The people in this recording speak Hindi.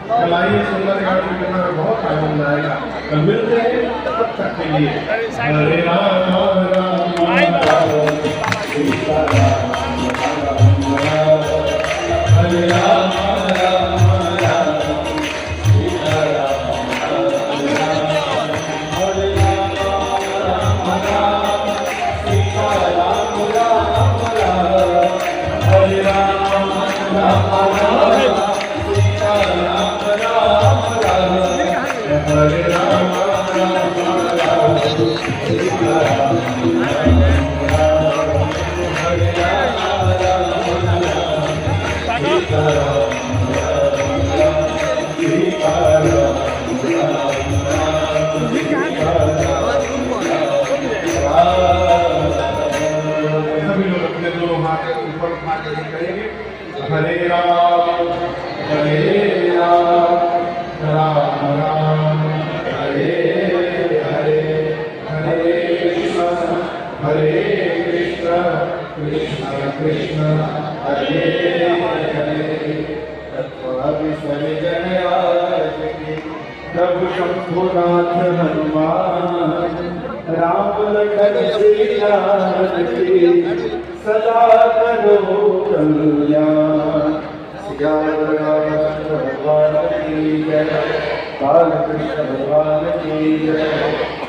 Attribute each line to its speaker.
Speaker 1: चलाइए सुंदर घाट की कथा में बहुत आनंद आएगा। कल मिलते हैं तब तक के लिए हरे राम राम राम सीता राम राम राम हरे राम राम राम सीता राम राम राम हरे राम राम राम सीता राम राम राम हरे राम राम राम सीता राम राम राम हरे राम राम राम सीता राम राम राम हरे राम राम राम सीता राम राम राम सीता राम सभी लोग अपने दोनों हाथ ऊपर उठा कर करेंगे हरे राम राम राम हरे हरे हरे कृष्ण कृष्ण कृष्ण हरे हरे तत्त्वविसर्जन आज की प्रभु शंभुनाथ हनुमान राम लखन सीता की सदा करो कल्याण सिया राम भगवान की जय, बाल कृष्ण भगवान की जय।